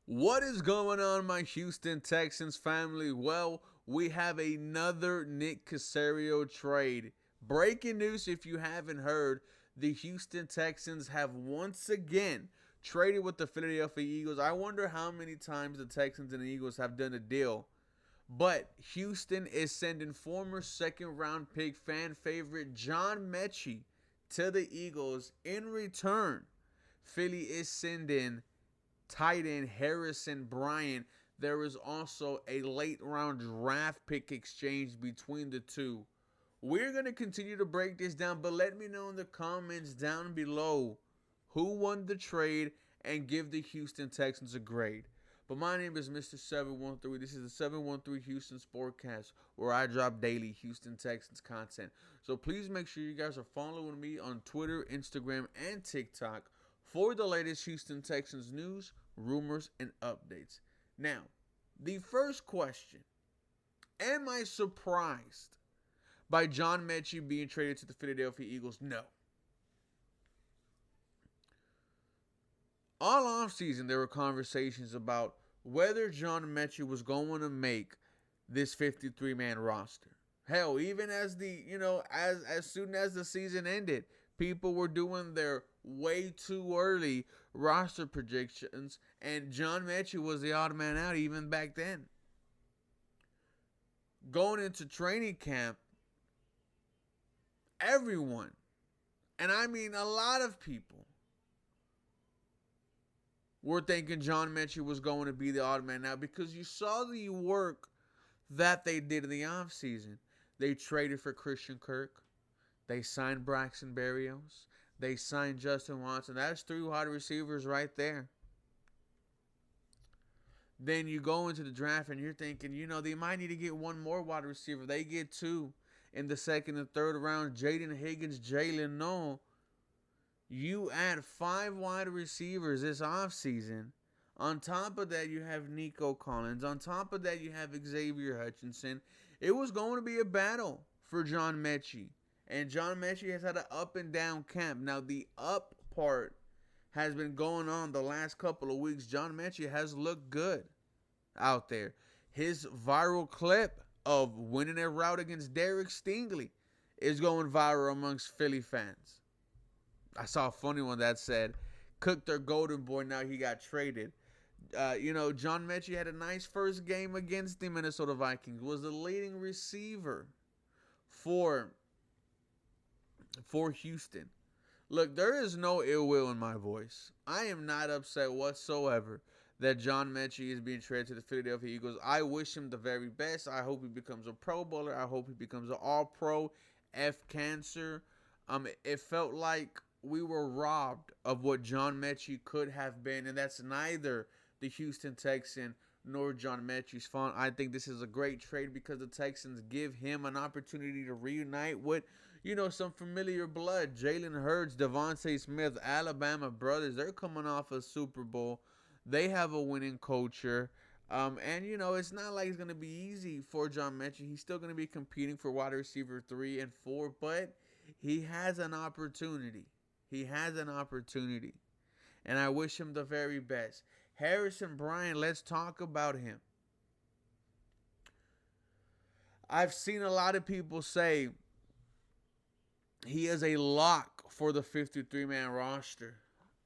What is going on, my Houston Texans family? Well, we have another Nick Caserio trade. Breaking news if you haven't heard, the Houston Texans have once again traded with the Philadelphia Eagles. I wonder how many times the Texans and the Eagles have done a deal. But Houston is sending former second round pick fan favorite John Metchie to the Eagles. In return, Philly is sending tight end Harrison Bryant. There is also a late round draft pick exchange between the two. We're going to continue to break this down, but let me know in the comments down below who won the trade and give the Houston Texans a grade. But my name is Mr. 713. This is the 713 Houston Sportcast, where I drop daily Houston Texans content. So please make sure you guys are following me on Twitter, Instagram, and TikTok for the latest Houston Texans news, rumors, and updates. Now, the first question: am I surprised by John Metchie being traded to the Philadelphia Eagles? No. All offseason, there were conversations about whether John Metchie was going to make this 53-man roster. Hell, even as as soon as the season ended, people were doing their way too early roster projections, and John Metchie was the odd man out even back then. Going into training camp, everyone, and I mean a lot of people, were thinking John Metchie was going to be the odd man out because you saw the work that they did in the offseason. They traded for Christian Kirk. They signed Braxton Berrios. They signed Justin Watson. That's three wide receivers right there. Then you go into the draft and you're thinking, they might need to get one more wide receiver. They get two in the second and third round. Jaden Higgins, Jalen Noel. You add five wide receivers this offseason. On top of that, you have Nico Collins. On top of that, you have Xavier Hutchinson. It was going to be a battle for John Metchie. And John Metchie has had an up and down camp. Now, the up part has been going on the last couple of weeks. John Metchie has looked good out there. His viral clip of winning a route against Derek Stingley is going viral amongst Philly fans. I saw a funny one that said, "Cooked their golden boy, now he got traded." John Metchie had a nice first game against the Minnesota Vikings. Was the leading receiver for Houston. Look, there is no ill will in my voice. I am not upset whatsoever that John Metchie is being traded to the Philadelphia Eagles. I wish him the very best. I hope he becomes a Pro Bowler. I hope he becomes an All-Pro. F cancer. It felt like we were robbed of what John Metchie could have been, and that's neither the Houston Texan nor John Metchie's fault. I think this is a great trade because the Texans give him an opportunity to reunite with, some familiar blood. Jalen Hurts, Devontae Smith, Alabama brothers, they're coming off a Super Bowl. They have a winning culture. It's not like it's going to be easy for John Metchie. He's still going to be competing for wide receiver 3 and 4, but he has an opportunity. He has an opportunity. And I wish him the very best. Harrison Bryant, let's talk about him. I've seen a lot of people say he is a lock for the 53-man roster.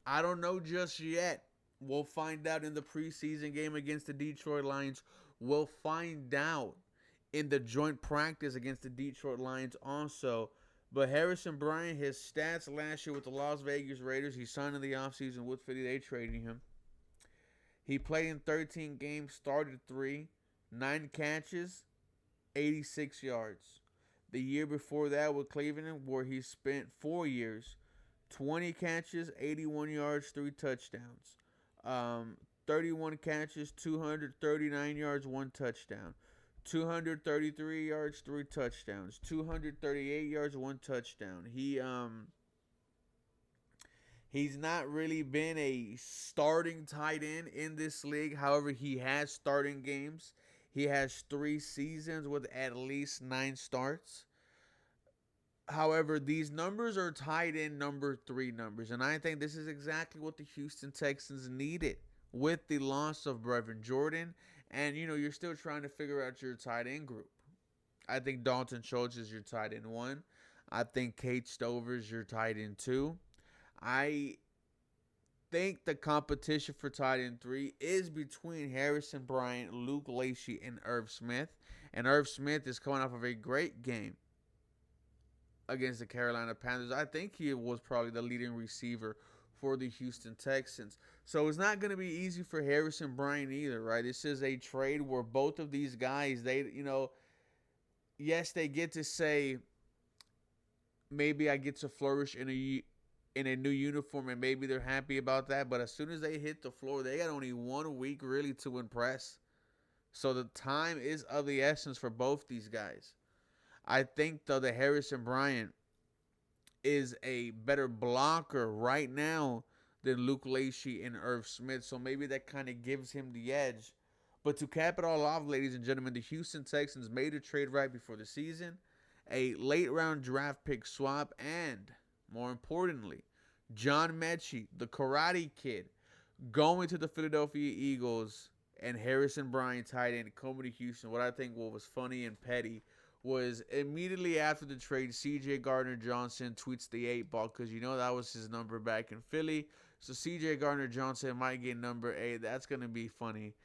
I don't know just yet. We'll find out in the preseason game against the Detroit Lions. We'll find out in the joint practice against the Detroit Lions also. But Harrison Bryant, his stats last year with the Las Vegas Raiders, he signed in the offseason with Philly. They traded him. He played in 13 games, started 3, 9 catches, 86 yards. The year before that with Cleveland, where he spent 4 years, 20 catches, 81 yards, 3 touchdowns. 31 catches, 239 yards, 1 touchdown. 233 yards, 3 touchdowns. 238 yards, 1 touchdown. He's not really been a starting tight end in this league. However, he has starting games. He has 3 seasons with at least 9 starts. However, these numbers are tight end number 3 numbers. And I think this is exactly what the Houston Texans needed with the loss of Brevin Jordan. And, you're still trying to figure out your tight end group. I think Dalton Schultz is your tight end 1. I think Kate Stover is your tight end 2. I think the competition for tight end 3 is between Harrison Bryant, Luke Lacey, and Irv Smith. And Irv Smith is coming off of a great game against the Carolina Panthers. I think he was probably the leading receiver for the Houston Texans. So it's not going to be easy for Harrison Bryant either, right? This is a trade where both of these guys, yes, they get to say, maybe I get to flourish in a new uniform, and maybe they're happy about that. But as soon as they hit the floor, they got only 1 week really to impress. So the time is of the essence for both these guys. I think, though, that Harrison Bryant is a better blocker right now than Luke Lacey and Irv Smith. So maybe that kind of gives him the edge. But to cap it all off, ladies and gentlemen, the Houston Texans made a trade right before the season, a late-round draft pick swap, and, more importantly, John Metchie, the Karate Kid, going to the Philadelphia Eagles, and Harrison Bryant tight end coming to Houston. What I think was funny and petty was immediately after the trade, C.J. Gardner-Johnson tweets the 8-ball because that was his number back in Philly. So C.J. Gardner-Johnson might get number 8. That's going to be funny.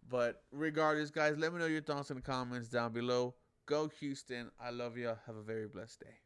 But regardless, guys, let me know your thoughts in the comments down below. Go Houston. I love you. Have a very blessed day.